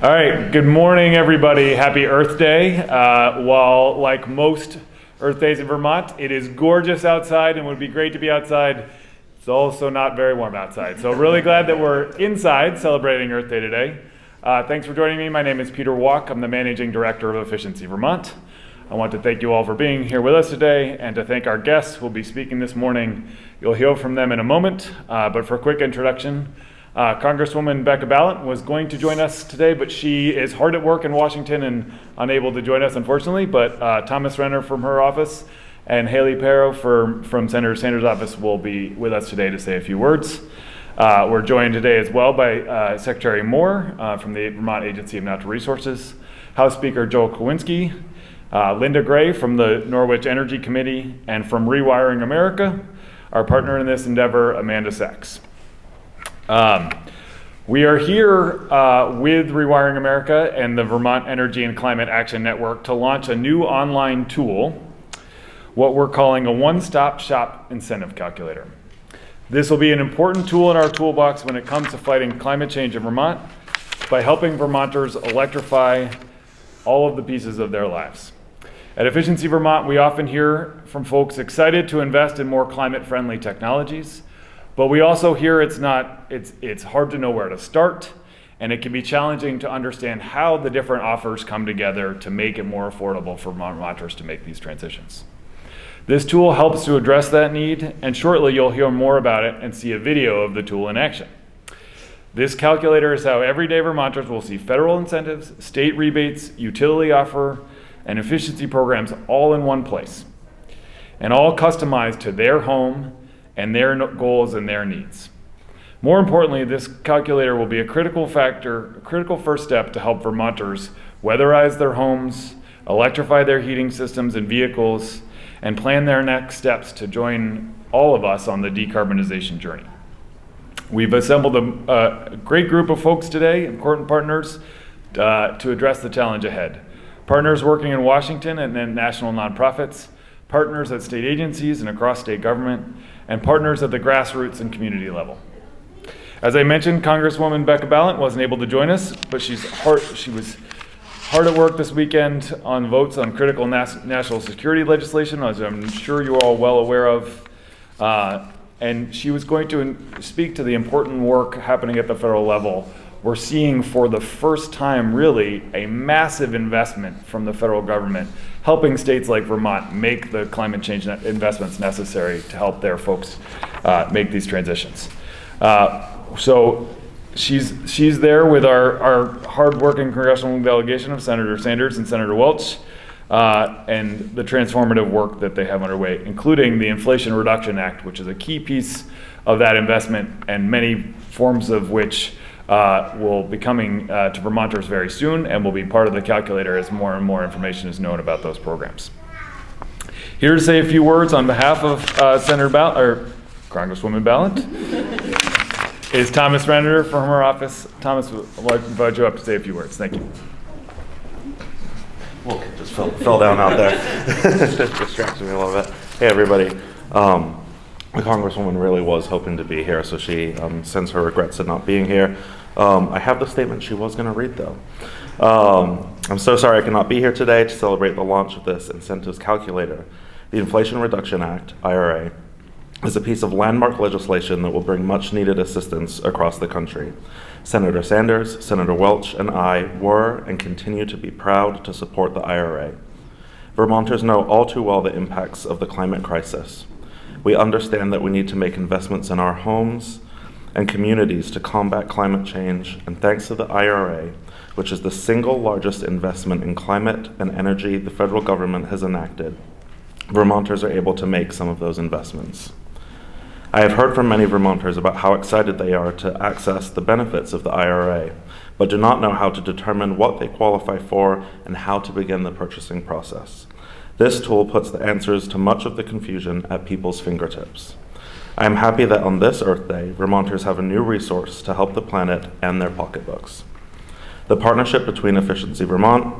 All right, good morning, everybody. Happy Earth Day. While, like most Earth Days in Vermont, it is gorgeous outside and would be great to be outside. It's also not very warm outside. So really glad that we're inside celebrating Earth Day today. Thanks for joining me. My name is Peter Walk. I'm the Managing Director of Efficiency Vermont. I want to thank you all for being here with us today and to thank our guests who will be speaking this morning. You'll hear from them in a moment, but for a quick introduction, Congresswoman Becca Balint was going to join us today, but she is hard at work in Washington and unable to join us, unfortunately. But Thomas Renner from her office and Haley Perrow from Senator Sanders' office will be with us today to say a few words. We're joined today as well by Secretary Moore from the Vermont Agency of Natural Resources, House Speaker Joel Kowinski, Linda Gray from the Norwich Energy Committee, and from Rewiring America, our partner in this endeavor, Amanda Sachs. We are here with Rewiring America and the Vermont Energy and Climate Action Network to launch a new online tool, what we're calling a one-stop shop incentive calculator. This will be an important tool in our toolbox when it comes to fighting climate change in Vermont by helping Vermonters electrify all of the pieces of their lives. At Efficiency Vermont, we often hear from folks excited to invest in more climate-friendly technologies. But we also hear it's hard to know where to start, and it can be challenging to understand how the different offers come together to make it more affordable for Vermonters to make these transitions. This tool helps to address that need, and shortly you'll hear more about it and see a video of the tool in action. This calculator is how everyday Vermonters will see federal incentives, state rebates, utility offer, and efficiency programs all in one place, and all customized to their home and their goals and their needs. More importantly, this calculator will be a critical first step to help Vermonters weatherize their homes, electrify their heating systems and vehicles, and plan their next steps to join all of us on the decarbonization journey. We've assembled a great group of folks today, important partners, to address the challenge ahead. Partners working in Washington and then national nonprofits, partners at state agencies and across state government, and partners at the grassroots and community level. As I mentioned, Congresswoman Becca Balint wasn't able to join us, but she was hard at work this weekend on votes on critical national security legislation, as I'm sure you're all well aware of. And she was going to speak to the important work happening at the federal level. We're seeing for the first time, really, a massive investment from the federal government, helping states like Vermont make the climate change investments necessary to help their folks make these transitions. So she's there with our hard-working congressional delegation of Senator Sanders and Senator Welch, and the transformative work that they have underway, including the Inflation Reduction Act, which is a key piece of that investment, and many forms of which will be coming to Vermonters very soon and will be part of the calculator as more and more information is known about those programs. Here to say a few words on behalf of Congresswoman Balint is Thomas Renner from her office. Thomas, I'd like to invite you up to say a few words. Thank you. Well, just fell down out there. Distracted me a little bit. Hey, everybody. The Congresswoman really was hoping to be here, so she sends her regrets at not being here. I have the statement she was going to read, though. I'm so sorry I cannot be here today to celebrate the launch of this incentives calculator. The Inflation Reduction Act, IRA, is a piece of landmark legislation that will bring much-needed assistance across the country. Senator Sanders, Senator Welch, and I were and continue to be proud to support the IRA. Vermonters know all too well the impacts of the climate crisis. We understand that we need to make investments in our homes and communities to combat climate change, and thanks to the IRA, which is the single largest investment in climate and energy the federal government has enacted, Vermonters are able to make some of those investments. I have heard from many Vermonters about how excited they are to access the benefits of the IRA, but do not know how to determine what they qualify for and how to begin the purchasing process. This tool puts the answers to much of the confusion at people's fingertips. I am happy that on this Earth Day, Vermonters have a new resource to help the planet and their pocketbooks. The partnership between Efficiency Vermont,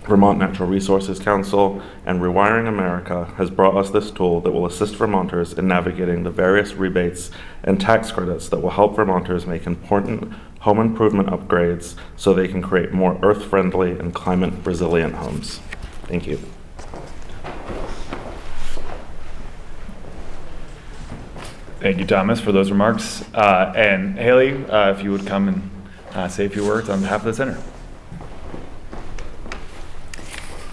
Vermont Natural Resources Council, and Rewiring America has brought us this tool that will assist Vermonters in navigating the various rebates and tax credits that will help Vermonters make important home improvement upgrades so they can create more earth-friendly and climate-resilient homes. Thank you. Thank you, Thomas, for those remarks. And Haley, if you would come and say a few words on behalf of the center.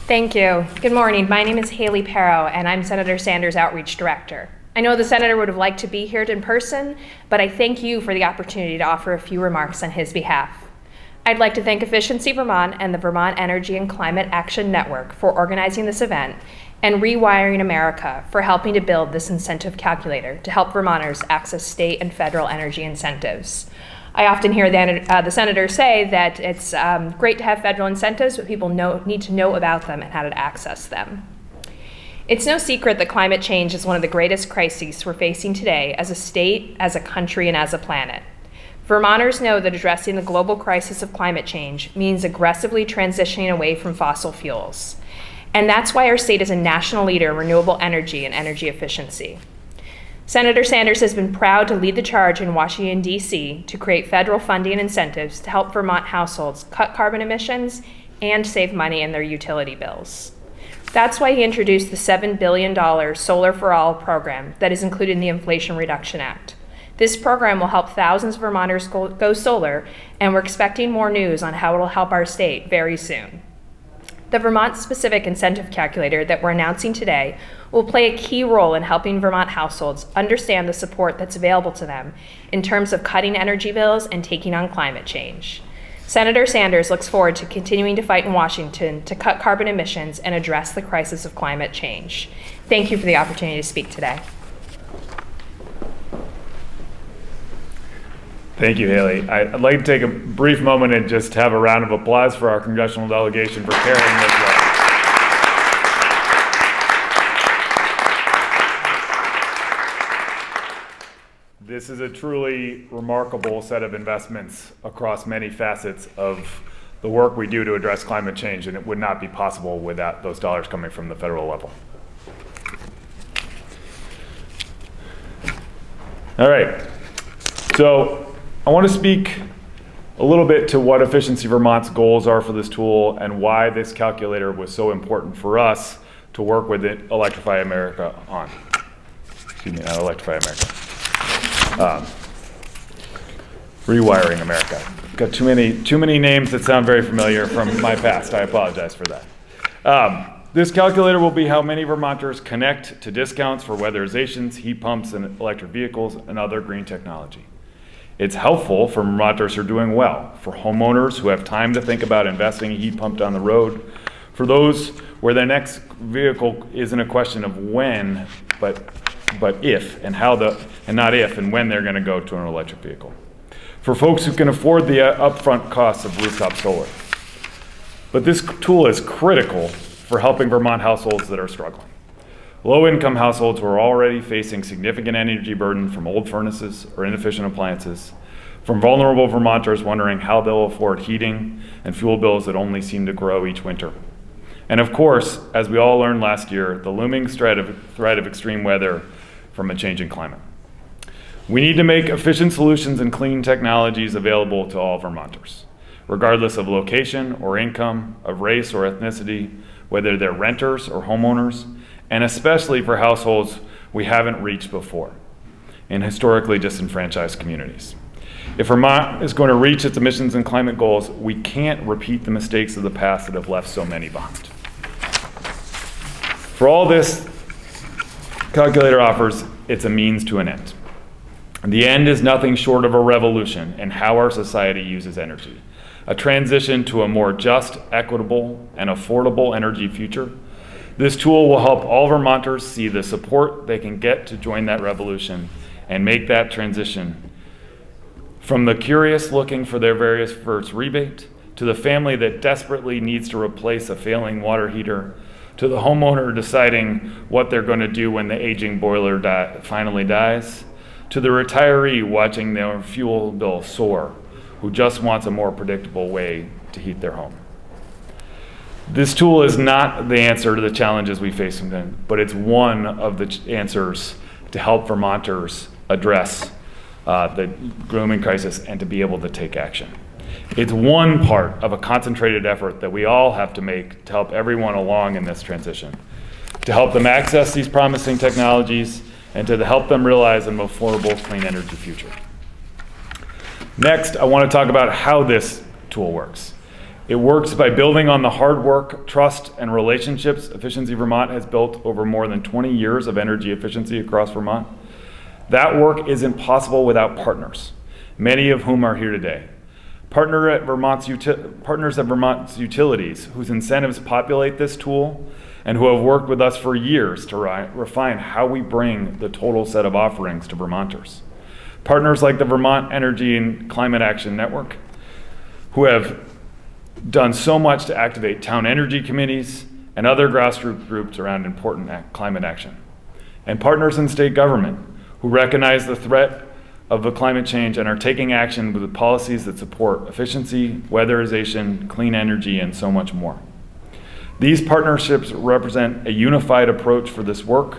Thank you. Good morning. My name is Haley Perro, and I'm Senator Sanders' Outreach Director. I know the Senator would have liked to be here in person, but I thank you for the opportunity to offer a few remarks on his behalf. I'd like to thank Efficiency Vermont and the Vermont Energy and Climate Action Network for organizing this event, and Rewiring America for helping to build this incentive calculator to help Vermonters access state and federal energy incentives. I often hear the Senator say that it's great to have federal incentives, but people need to know about them and how to access them. It's no secret that climate change is one of the greatest crises we're facing today as a state, as a country, and as a planet. Vermonters know that addressing the global crisis of climate change means aggressively transitioning away from fossil fuels. And that's why our state is a national leader in renewable energy and energy efficiency. Senator Sanders has been proud to lead the charge in Washington, D.C. to create federal funding and incentives to help Vermont households cut carbon emissions and save money in their utility bills. That's why he introduced the $7 billion Solar for All program that is included in the Inflation Reduction Act. This program will help thousands of Vermonters go solar, and we're expecting more news on how it will help our state very soon. The Vermont-specific incentive calculator that we're announcing today will play a key role in helping Vermont households understand the support that's available to them in terms of cutting energy bills and taking on climate change. Senator Sanders looks forward to continuing to fight in Washington to cut carbon emissions and address the crisis of climate change. Thank you for the opportunity to speak today. Thank you, Haley. I'd like to take a brief moment and just have a round of applause for our congressional delegation for carrying this work. This is a truly remarkable set of investments across many facets of the work we do to address climate change, and it would not be possible without those dollars coming from the federal level. All right, so I want to speak a little bit to what Efficiency Vermont's goals are for this tool and why this calculator was so important for us to work with Electrify America on. Excuse me, not Electrify America. Rewiring America. Got too many names that sound very familiar from my past. I apologize for that. This calculator will be how many Vermonters connect to discounts for weatherizations, heat pumps, and electric vehicles, and other green technology. It's helpful for Vermonters who are doing well, for homeowners who have time to think about investing in a heat pump down the road, for those where their next vehicle isn't a question of when, but if, and not if and when they're going to go to an electric vehicle. For folks who can afford the upfront costs of rooftop solar. But this tool is critical for helping Vermont households that are struggling. Low-income households who are already facing significant energy burden from old furnaces or inefficient appliances, from vulnerable Vermonters wondering how they'll afford heating and fuel bills that only seem to grow each winter. And of course, as we all learned last year, the looming threat of extreme weather from a changing climate. We need to make efficient solutions and clean technologies available to all Vermonters, regardless of location or income, of race or ethnicity, whether they're renters or homeowners, and especially for households we haven't reached before in historically disenfranchised communities. If Vermont is going to reach its emissions and climate goals, we can't repeat the mistakes of the past that have left so many behind. For all this calculator offers, it's a means to an end. The end is nothing short of a revolution in how our society uses energy, a transition to a more just, equitable, and affordable energy future. This tool will help all Vermonters see the support they can get to join that revolution and make that transition from the curious looking for their very first rebate, to the family that desperately needs to replace a failing water heater, to the homeowner deciding what they're going to do when the aging boiler finally dies, to the retiree watching their fuel bill soar, who just wants a more predictable way to heat their home. This tool is not the answer to the challenges we face, but it's one of the answers to help Vermonters address the grooming crisis and to be able to take action. It's one part of a concentrated effort that we all have to make to help everyone along in this transition, to help them access these promising technologies and to help them realize an affordable clean energy future. Next, I want to talk about how this tool works. It works by building on the hard work, trust, and relationships Efficiency Vermont has built over more than 20 years of energy efficiency across Vermont. That work isn't possible without partners, many of whom are here today. Partners at Vermont's utilities, whose incentives populate this tool, and who have worked with us for years to refine how we bring the total set of offerings to Vermonters. Partners like the Vermont Energy and Climate Action Network, who have done so much to activate town energy committees and other grassroots groups around important climate action. And partners in state government, who recognize the threat of the climate change and are taking action with the policies that support efficiency, weatherization, clean energy, and so much more. These partnerships represent a unified approach for this work,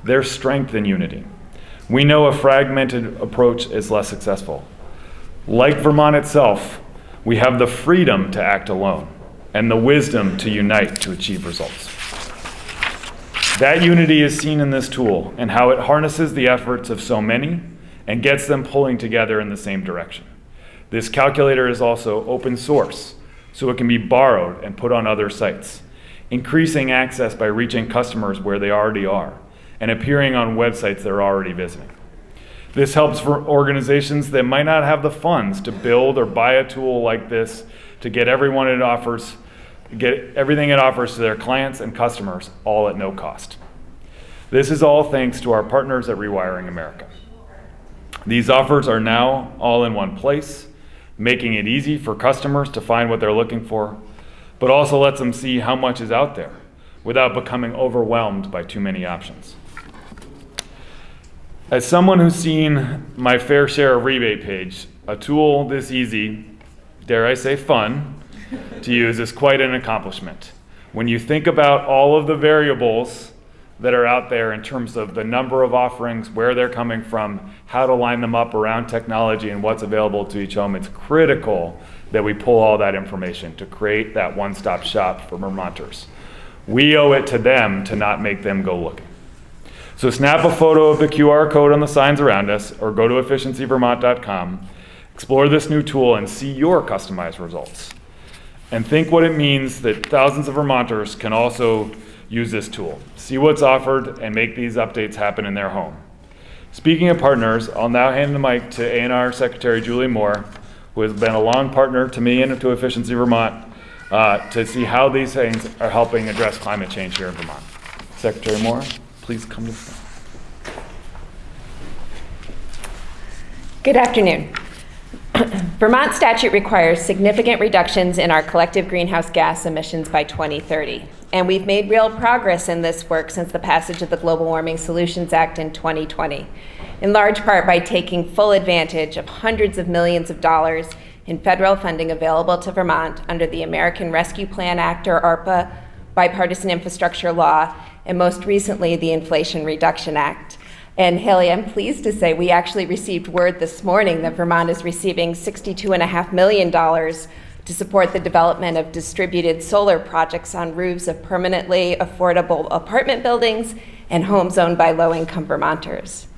their strength in unity. We know a fragmented approach is less successful. Like Vermont itself, we have the freedom to act alone and the wisdom to unite to achieve results. That unity is seen in this tool and how it harnesses the efforts of so many and gets them pulling together in the same direction. This calculator is also open source, so it can be borrowed and put on other sites, increasing access by reaching customers where they already are and appearing on websites they're already visiting. This helps for organizations that might not have the funds to build or buy a tool like this to get everything it offers to their clients and customers, all at no cost. This is all thanks to our partners at Rewiring America. These offers are now all in one place, making it easy for customers to find what they're looking for, but also lets them see how much is out there without becoming overwhelmed by too many options. As someone who's seen my fair share of rebate page, a tool this easy, dare I say fun, to use is quite an accomplishment. When you think about all of the variables that are out there in terms of the number of offerings, where they're coming from, how to line them up around technology and what's available to each home, it's critical that we pull all that information to create that one-stop shop for Vermonters. We owe it to them to not make them go looking. So snap a photo of the QR code on the signs around us or go to efficiencyvermont.com, explore this new tool and see your customized results. And think what it means that thousands of Vermonters can also use this tool, see what's offered, and make these updates happen in their home. Speaking of partners, I'll now hand the mic to A&R Secretary Julie Moore, who has been a long partner to me and to Efficiency Vermont, to see how these things are helping address climate change here in Vermont. Secretary Moore, please come to the front. Good afternoon. Vermont statute requires significant reductions in our collective greenhouse gas emissions by 2030, and we've made real progress in this work since the passage of the Global Warming Solutions Act in 2020, in large part by taking full advantage of hundreds of millions of dollars in federal funding available to Vermont under the American Rescue Plan Act, or ARPA, Bipartisan Infrastructure Law, and most recently the Inflation Reduction Act. And Haley, I'm pleased to say we actually received word this morning that Vermont is receiving $62.5 million to support the development of distributed solar projects on roofs of permanently affordable apartment buildings and homes owned by low-income Vermonters.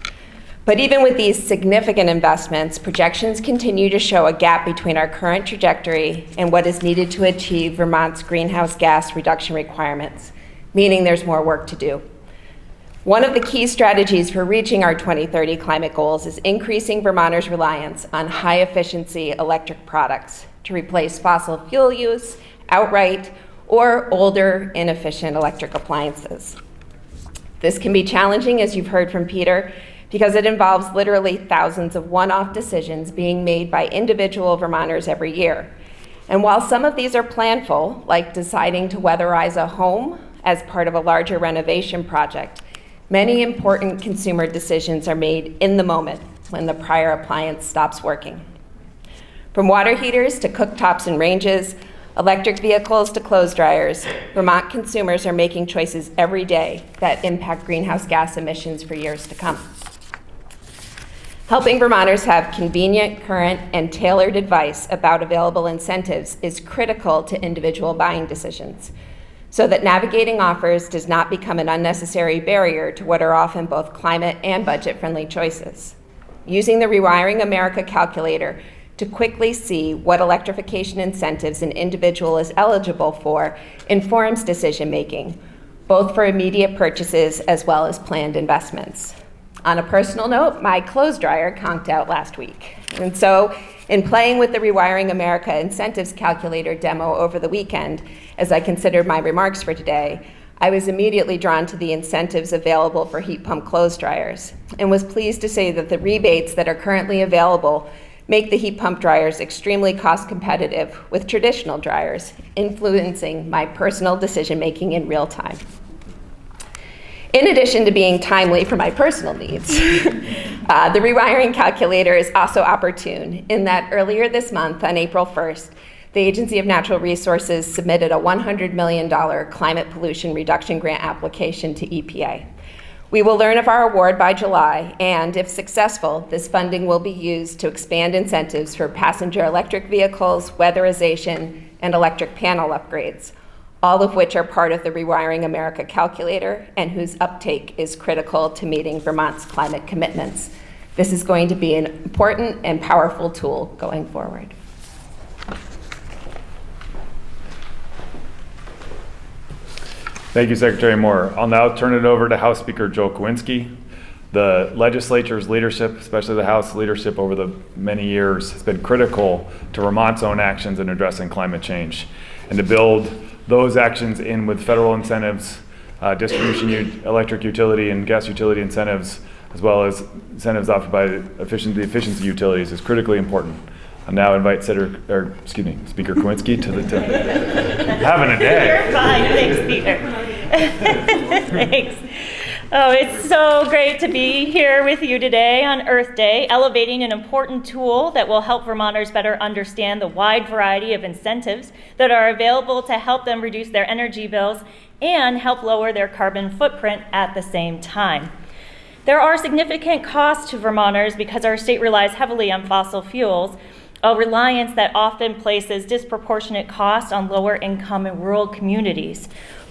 But even with these significant investments, projections continue to show a gap between our current trajectory and what is needed to achieve Vermont's greenhouse gas reduction requirements, meaning there's more work to do. One of the key strategies for reaching our 2030 climate goals is increasing Vermonters' reliance on high-efficiency electric products to replace fossil fuel use outright or older, inefficient electric appliances. This can be challenging, as you've heard from Peter, because it involves literally thousands of one-off decisions being made by individual Vermonters every year. And while some of these are planful, like deciding to weatherize a home as part of a larger renovation project, many important consumer decisions are made in the moment when the prior appliance stops working. From water heaters to cooktops and ranges, electric vehicles to clothes dryers, Vermont consumers are making choices every day that impact greenhouse gas emissions for years to come. Helping Vermonters have convenient, current, and tailored advice about available incentives is critical to individual buying decisions, so that navigating offers does not become an unnecessary barrier to what are often both climate and budget-friendly choices. Using the Rewiring America calculator to quickly see what electrification incentives an individual is eligible for informs decision-making, both for immediate purchases as well as planned investments. On a personal note, my clothes dryer conked out last week. And so, in playing with the Rewiring America incentives calculator demo over the weekend, as I considered my remarks for today, I was immediately drawn to the incentives available for heat pump clothes dryers, and was pleased to say that the rebates that are currently available make the heat pump dryers extremely cost competitive with traditional dryers, influencing my personal decision-making in real time. In addition to being timely for my personal needs, the Rewiring calculator is also opportune in that earlier this month, on April 1st, the Agency of Natural Resources submitted a $100 million climate pollution reduction grant application to EPA. We will learn of our award by July, and if successful, this funding will be used to expand incentives for passenger electric vehicles, weatherization, and electric panel upgrades, all of which are part of the Rewiring America calculator and whose uptake is critical to meeting Vermont's climate commitments. This is going to be an important and powerful tool going forward. Thank you, Secretary Moore. I'll now turn it over to House Speaker Joe Kowinski. The legislature's leadership, especially the House leadership over the many years, has been critical to Vermont's own actions in addressing climate change, and to build those actions in with federal incentives, distribution electric utility and gas utility incentives, as well as incentives offered by the efficiency utilities, is critically important. I'll now invite Speaker Kowinski to having a day. You're fine, thanks, Peter. Thanks. Oh, it's so great to be here with you today on Earth Day, elevating an important tool that will help Vermonters better understand the wide variety of incentives that are available to help them reduce their energy bills and help lower their carbon footprint at the same time. There are significant costs to Vermonters because our state relies heavily on fossil fuels, a reliance that often places disproportionate costs on lower income and rural communities.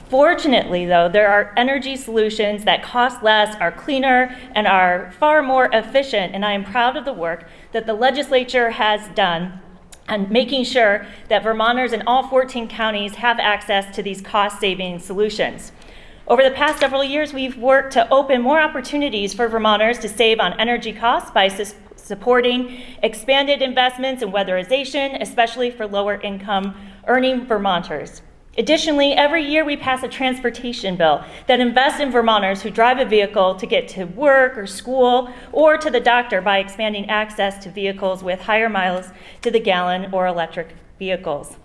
Fortunately, though, there are energy solutions that cost less, are cleaner, and are far more efficient, and I am proud of the work that the legislature has done and making sure that Vermonters in all 14 counties have access to these cost-saving solutions. Over the past several years, we've worked to open more opportunities for Vermonters to save on energy costs by supporting expanded investments in weatherization, especially for lower income earning Vermonters. Additionally, every year we pass a transportation bill that invests in Vermonters who drive a vehicle to get to work or school or to the doctor by expanding access to vehicles with higher miles to the gallon or electric vehicles.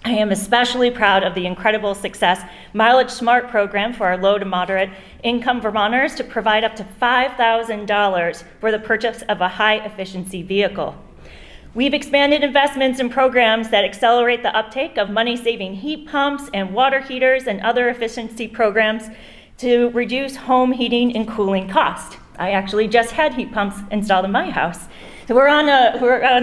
I am especially proud of the incredible success Mileage Smart program for our low to moderate income Vermonters to provide up to $5,000 for the purchase of a high efficiency vehicle. We've expanded investments in programs that accelerate the uptake of money-saving heat pumps and water heaters and other efficiency programs to reduce home heating and cooling costs. I actually just had heat pumps installed in my house. So we're on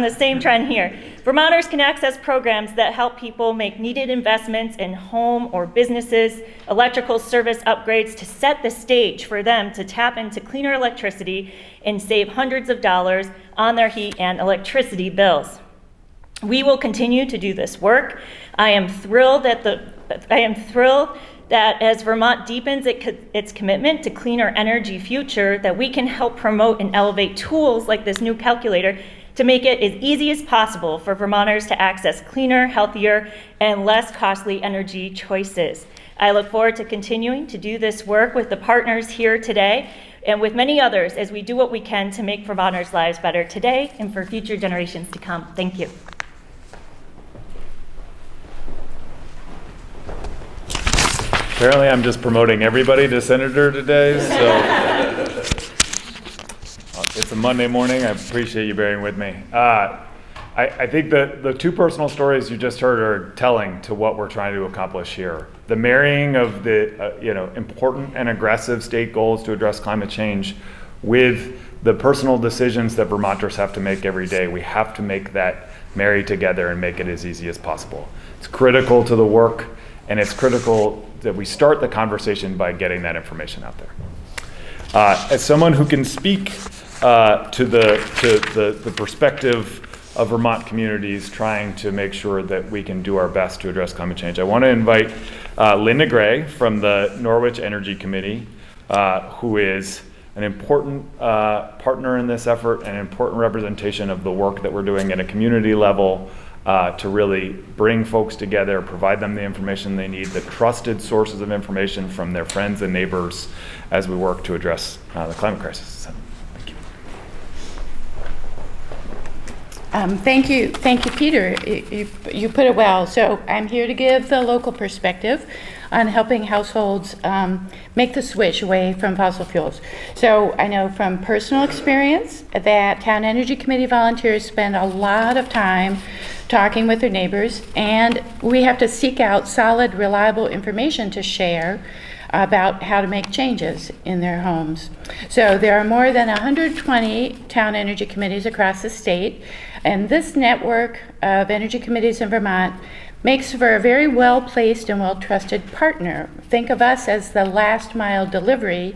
the same trend here. Vermonters can access programs that help people make needed investments in home or businesses, electrical service upgrades to set the stage for them to tap into cleaner electricity and save hundreds of dollars on their heat and electricity bills. We will continue to do this work. I am thrilled that as Vermont deepens its commitment to cleaner energy future, that we can help promote and elevate tools like this new calculator to make it as easy as possible for Vermonters to access cleaner, healthier, and less costly energy choices. I look forward to continuing to do this work with the partners here today and with many others as we do what we can to make Vermonters' lives better today and for future generations to come. Thank you. Apparently, I'm just promoting everybody to senator today, so it's a Monday morning. I appreciate you bearing with me. I think that the two personal stories you just heard are telling to what we're trying to accomplish here. The marrying of the important and aggressive state goals to address climate change with the personal decisions that Vermonters have to make every day, we have to make that marry together and make it as easy as possible. It's critical to the work, and it's critical that we start the conversation by getting that information out there. As someone who can speak to the perspective of Vermont communities trying to make sure that we can do our best to address climate change, I want to invite Linda Gray from the Norwich Energy Committee, who is an important partner in this effort and an important representation of the work that we're doing at a community level to really bring folks together, provide them the information they need, the trusted sources of information from their friends and neighbors as we work to address the climate crisis. So, thank you. Thank you, Peter. You put it well. So I'm here to give the local perspective on helping households make the switch away from fossil fuels. So I know from personal experience that Town Energy Committee volunteers spend a lot of time talking with their neighbors, and we have to seek out solid, reliable information to share about how to make changes in their homes. So there are more than 120 town energy committees across the state, and this network of energy committees in Vermont makes for a very well-placed and well-trusted partner. Think of us as the last mile delivery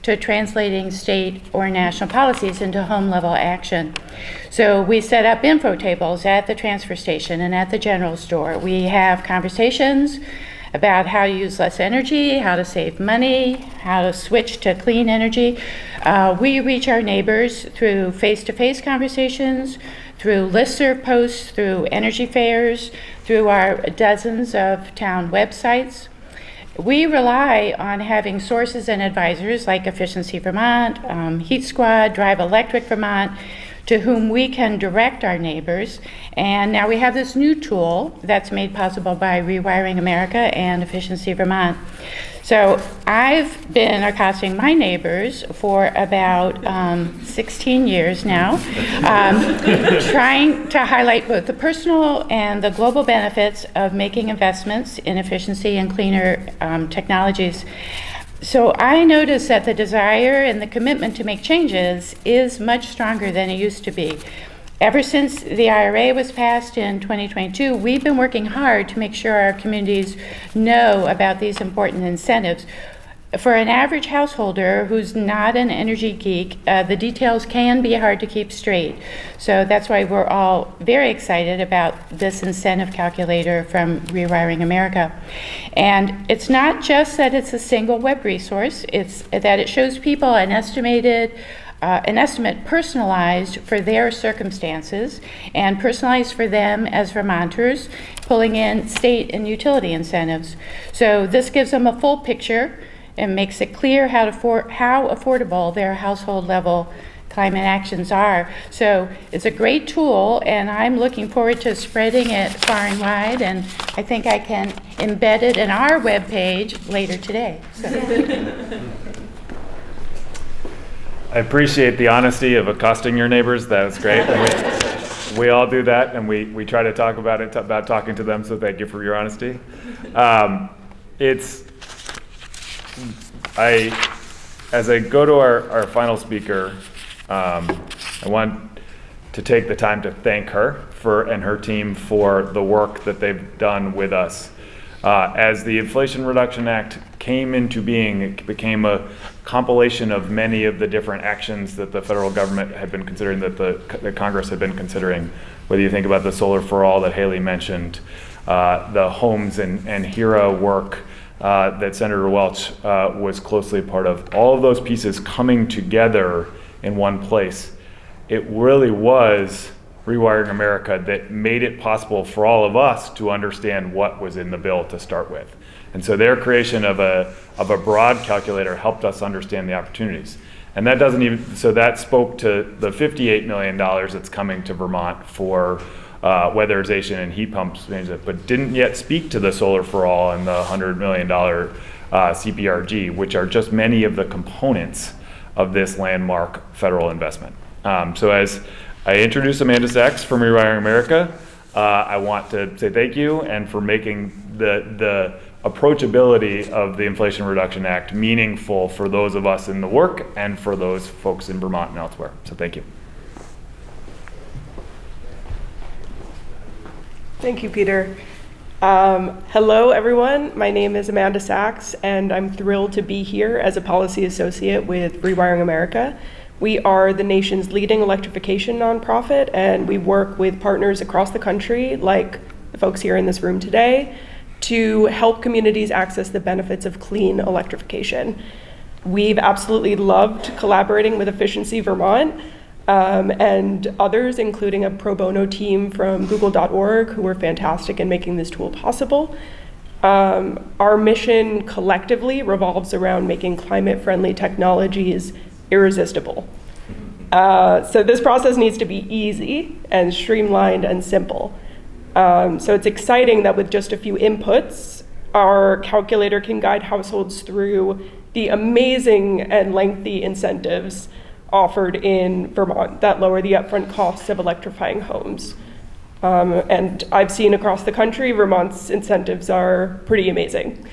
to translating state or national policies into home-level action. So we set up info tables at the transfer station and at the general store. We have conversations about how to use less energy, how to save money, how to switch to clean energy. We reach our neighbors through face-to-face conversations, through listserv posts, through energy fairs, through our dozens of town websites. We rely on having sources and advisors like Efficiency Vermont, Heat Squad, Drive Electric Vermont, to whom we can direct our neighbors. And now we have this new tool that's made possible by Rewiring America and Efficiency Vermont. So I've been accosting my neighbors for about 16 years now, trying to highlight both the personal and the global benefits of making investments in efficiency and cleaner technologies. So I noticed that the desire and the commitment to make changes is much stronger than it used to be. Ever since the IRA was passed in 2022, we've been working hard to make sure our communities know about these important incentives. For an average householder who's not an energy geek, the details can be hard to keep straight. So that's why we're all very excited about this incentive calculator from Rewiring America. And it's not just that it's a single web resource, it's that it shows people an estimate personalized for their circumstances and personalized for them as Vermonters, pulling in state and utility incentives. So this gives them a full picture and makes it clear how affordable their household level climate actions are. So it's a great tool, and I'm looking forward to spreading it far and wide, and I think I can embed it in our webpage later today. So. I appreciate the honesty of accosting your neighbors. That's great. We all do that, and we try to talk about it, about talking to them, so thank you for your honesty. As I go to our final speaker, I want to take the time to thank her and her team for the work that they've done with us. As the Inflation Reduction Act came into being, it became a compilation of many of the different actions that the federal government had been considering, that the Congress had been considering, whether you think about the Solar for All that Haley mentioned, the homes and HERA work that Senator Welch was closely a part of, all of those pieces coming together in one place. It really was Rewiring America that made it possible for all of us to understand what was in the bill to start with. And so their creation of a broad calculator helped us understand the opportunities. And that that spoke to the $58 million that's coming to Vermont for weatherization and heat pumps, but didn't yet speak to the Solar for All and the $100 million CPRG, which are just many of the components of this landmark federal investment. So as I introduce Amanda Sachs from Rewiring America, I want to say thank you and for making the approachability of the Inflation Reduction Act meaningful for those of us in the work and for those folks in Vermont and elsewhere. So thank you. Thank you, Peter. Hello, everyone. My name is Amanda Sachs, and I'm thrilled to be here as a policy associate with Rewiring America. We are the nation's leading electrification nonprofit, and we work with partners across the country, like the folks here in this room today, to help communities access the benefits of clean electrification. We've absolutely loved collaborating with Efficiency Vermont and others, including a pro bono team from google.org, who were fantastic in making this tool possible. Our mission collectively revolves around making climate-friendly technologies irresistible. So this process needs to be easy and streamlined and simple. So it's exciting that with just a few inputs, our calculator can guide households through the amazing and lengthy incentives offered in Vermont that lower the upfront costs of electrifying homes. And I've seen across the country, Vermont's incentives are pretty amazing.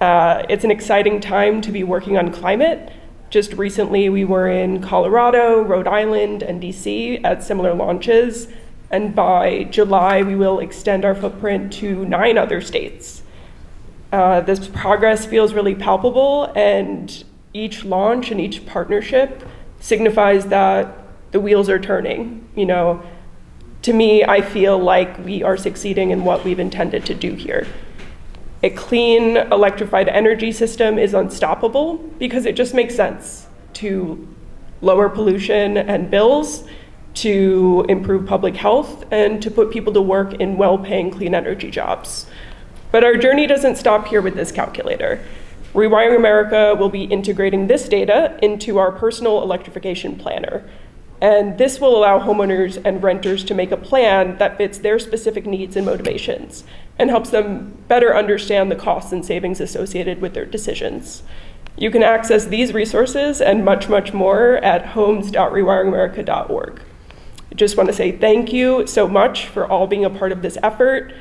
It's an exciting time to be working on climate. Just recently, we were in Colorado, Rhode Island, and DC at similar launches. And by July, we will extend our footprint to 9 other states. This progress feels really palpable, and each launch and each partnership signifies that the wheels are turning. You know, to me, I feel like we are succeeding in what we've intended to do here. A clean, electrified energy system is unstoppable because it just makes sense to lower pollution and bills, to improve public health, and to put people to work in well-paying clean energy jobs. But our journey doesn't stop here with this calculator. Rewiring America will be integrating this data into our personal electrification planner. And this will allow homeowners and renters to make a plan that fits their specific needs and motivations and helps them better understand the costs and savings associated with their decisions. You can access these resources and much, much more at homes.rewiringamerica.org. I just want to say thank you so much for all being a part of this effort.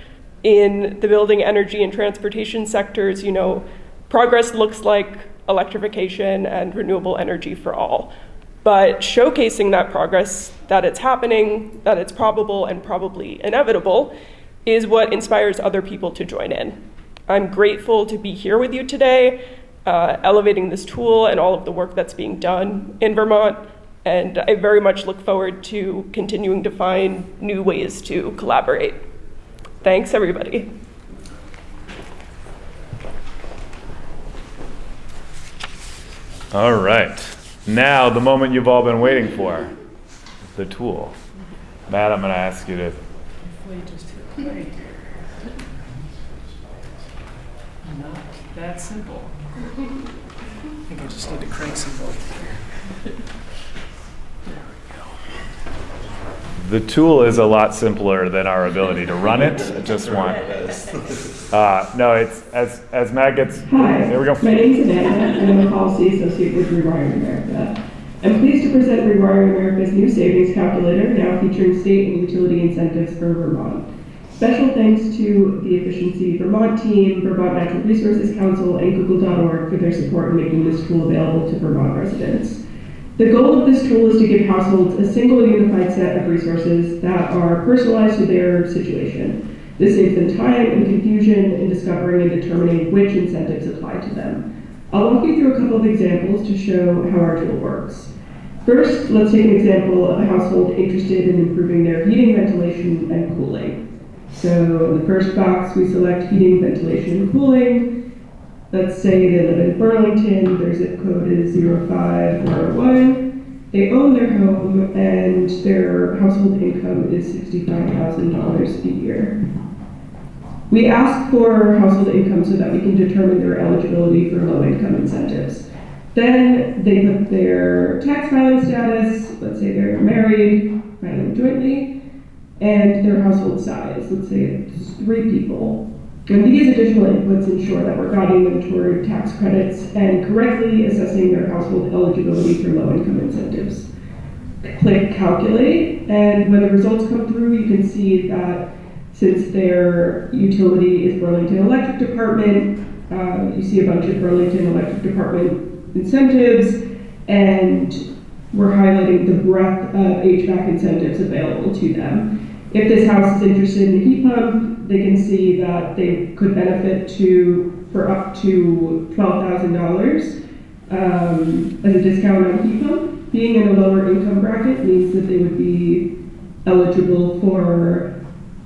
In the building, energy, and transportation sectors, you know, progress looks like electrification and renewable energy for all. But showcasing that progress, that it's happening, that it's probable and probably inevitable, is what inspires other people to join in. I'm grateful to be here with you today, elevating this tool and all of the work that's being done in Vermont. And I very much look forward to continuing to find new ways to collaborate. Thanks, everybody. All right. Now, the moment you've all been waiting for, the tool. Matt, I'm going to ask you to. Not that simple. I think I just need to crank some bolts. The tool is a lot simpler than our ability to run it. I just want. No, it's as Matt gets. Hi, there we go. My name is Amanda, and I'm a policy associate with Rewiring America. I'm pleased to present Rewiring America's new savings calculator, now featuring state and utility incentives for Vermont. Special thanks to the Efficiency Vermont team, Vermont Natural Resources Council, and google.org for their support in making this tool available to Vermont residents. The goal of this tool is to give households a single unified set of resources that are personalized to their situation. This saves them time and confusion in discovering and determining which incentives apply to them. I'll walk you through a couple of examples to show how our tool works. First, let's take an example of a household interested in improving their heating, ventilation, and cooling. So in the first box, we select heating, ventilation, and cooling. Let's say they live in Burlington, their zip code is 05401. They own their home and their household income is $65,000 a year. We ask for household income so that we can determine their eligibility for low-income incentives. Then they put their tax filing status, let's say they're married, filing jointly, and their household size, let's say it's 3 people. And these additional inputs ensure that we're guiding them toward tax credits and correctly assessing their household eligibility for low-income incentives. Click Calculate, and when the results come through, you can see that Since their utility is Burlington Electric Department, you see a bunch of Burlington Electric Department incentives, and we're highlighting the breadth of HVAC incentives available to them. If this house is interested in a heat pump, they can see that they could benefit for up to $12,000 as a discount on a heat pump. Being in a lower income bracket means that they would be eligible for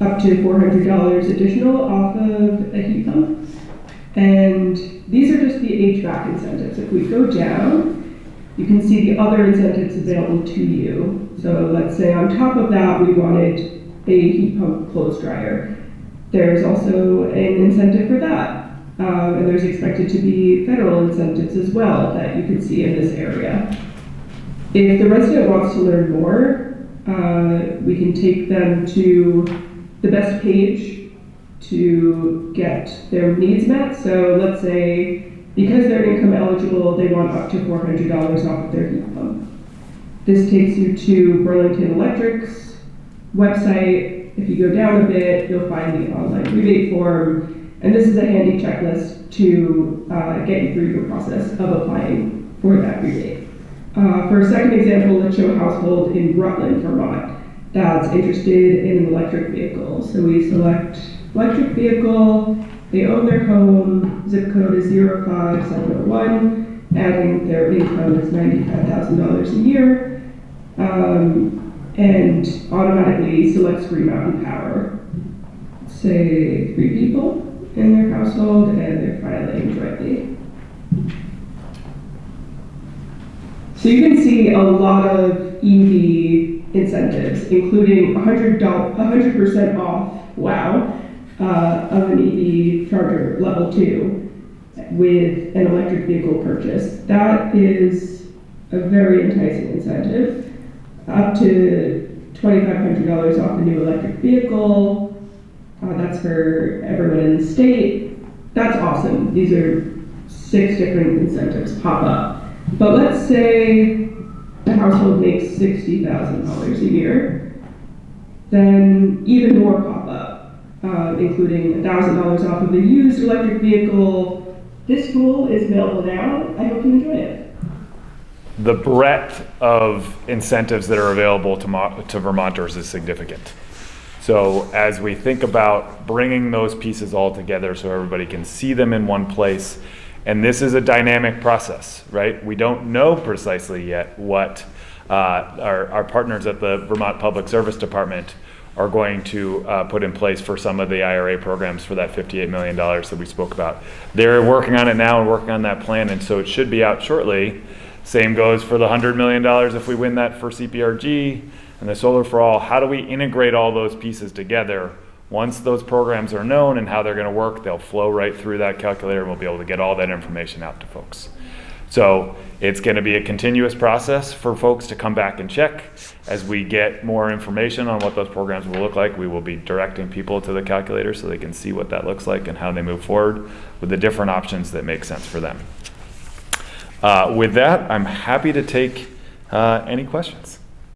up to $400 additional off of a heat pump. And these are just the HVAC incentives. If we go down, you can see the other incentives available to you. So let's say on top of that, we wanted a heat pump clothes dryer. There's also an incentive for that. And there's expected to be federal incentives as well that you can see in this area. If the resident wants to learn more, we can take them to the best page to get their needs met. So let's say because they're income eligible, they want up to $400 off of their heat pump. This takes you to Burlington Electric's website. If you go down a bit, you'll find the online rebate form. And this is a handy checklist to get you through the process of applying for that rebate. For a second example, let's show a household in Rutland, Vermont that's interested in an electric vehicle. So we select electric vehicle, they own their home, zip code is 05701, adding their income is $95,000 a year, and automatically selects Green Mountain Power. Say 3 people in their household, and they're filing jointly. So you can see a lot of EV incentives, including 100% off, wow, of an EV charger level 2 with an electric vehicle purchase. That is a very enticing incentive. Up to $2,500 off a new electric vehicle. That's for everyone in the state. That's awesome. These are 6 different incentives pop up. But let's say the household makes $60,000 a year, then even more pop up, including $1,000 off of a used electric vehicle. This tool is available now. I hope you enjoy it. The breadth of incentives that are available to Vermonters is significant. So as we think about bringing those pieces all together so everybody can see them in one place, and this is a dynamic process, right? We don't know precisely yet what our partners at the Vermont Public Service Department are going to put in place for some of the IRA programs for that $58 million that we spoke about. They're working on it now and working on that plan, and so it should be out shortly. Same goes for the $100 million if we win that for CPRG and the Solar for All. How do we integrate all those pieces together? Once those programs are known and how they're going to work, they'll flow right through that calculator and we'll be able to get all that information out to folks. So it's going to be a continuous process for folks to come back and check. As we get more information on what those programs will look like, we will be directing people to the calculator so they can see what that looks like and how they move forward with the different options that make sense for them. With that, I'm happy to take any questions.